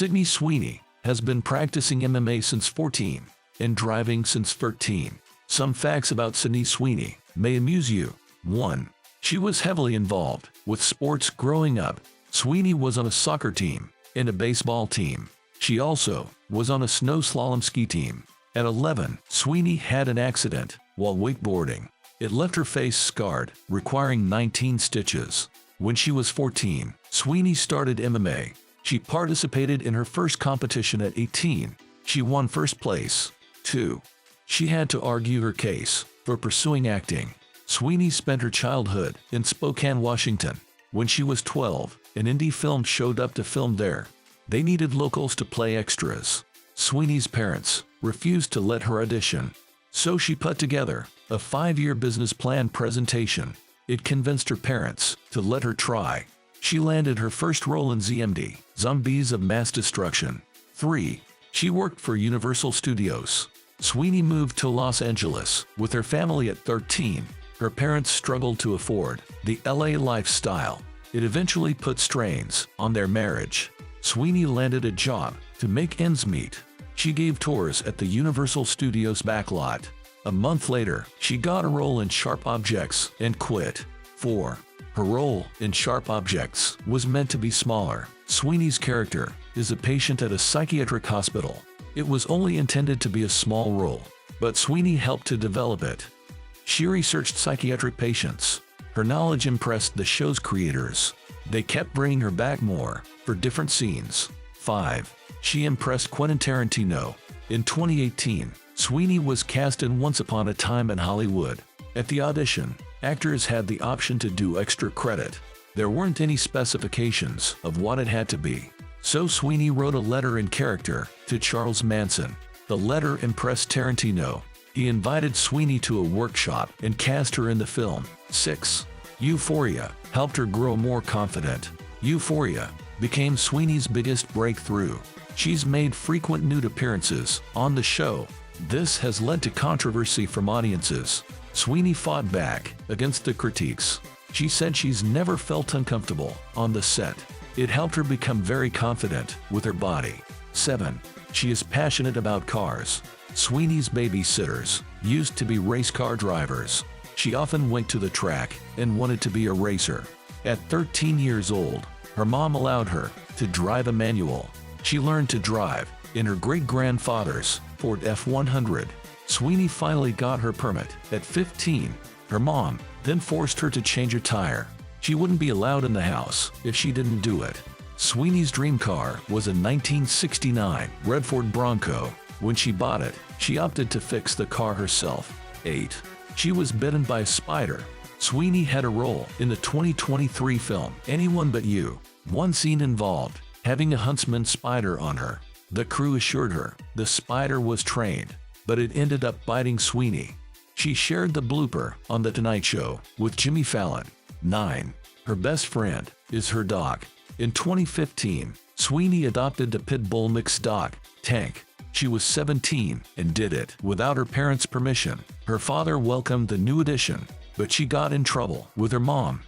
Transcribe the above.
Sydney Sweeney has been practicing MMA since 14 and driving since 13. Some facts about Sydney Sweeney may amuse you. 1. She was heavily involved with sports growing up. Sweeney was on a soccer team and a baseball team. She also was on a snow slalom ski team. At 11, Sweeney had an accident while wakeboarding. It left her face scarred, requiring 19 stitches. When she was 14, Sweeney started MMA. She participated in her first competition at 18. She won first place. 2. She had to argue her case for pursuing acting. Sweeney spent her childhood in Spokane, Washington. When she was 12, an indie film showed up to film there. They needed locals to play extras. Sweeney's parents refused to let her audition, so she put together a 5-year business plan presentation. It convinced her parents to let her try. She landed her first role in ZMD, Zombies of Mass Destruction. 3. She worked for Universal Studios. Sweeney moved to Los Angeles with her family at 13. Her parents struggled to afford the LA lifestyle. It eventually put strains on their marriage. Sweeney landed a job to make ends meet. She gave tours at the Universal Studios backlot. A month later, she got a role in Sharp Objects and quit. 4. Her role in Sharp Objects was meant to be smaller. Sweeney's character is a patient at a psychiatric hospital. It was only intended to be a small role, but Sweeney helped to develop it. She researched psychiatric patients. Her knowledge impressed the show's creators. They kept bringing her back more for different scenes. 5. She impressed Quentin Tarantino. In 2018, Sweeney was cast in Once Upon a Time in Hollywood. At the audition, actors had the option to do extra credit. There weren't any specifications of what it had to be, so Sweeney wrote a letter in character to Charles Manson. The letter impressed Tarantino. He invited Sweeney to a workshop and cast her in the film. 6. Euphoria helped her grow more confident. Euphoria became Sweeney's biggest breakthrough. She's made frequent nude appearances on the show. This has led to controversy from audiences. Sweeney fought back against the critiques. She said she's never felt uncomfortable on the set. It helped her become very confident with her body. 7. She is passionate about cars. Sweeney's babysitters used to be race car drivers. She often went to the track and wanted to be a racer. At 13 years old, her mom allowed her to drive a manual. She learned to drive in her great-grandfather's Ford F-100. Sweeney finally got her permit at 15. Her mom then forced her to change a tire. She wouldn't be allowed in the house if she didn't do it. Sweeney's dream car was a 1969 red Ford Bronco. When she bought it, she opted to fix the car herself. 8. She was bitten by a spider. Sweeney had a role in the 2023 film Anyone But You. One scene involved having a huntsman spider on her. The crew assured her the spider was trained, but it ended up biting Sweeney. She shared the blooper on The Tonight Show with Jimmy Fallon. 9. Her best friend is her dog. In 2015, Sweeney adopted the pit bull mixed dog, Tank. She was 17 and did it without her parents' permission. Her father welcomed the new addition, but she got in trouble with her mom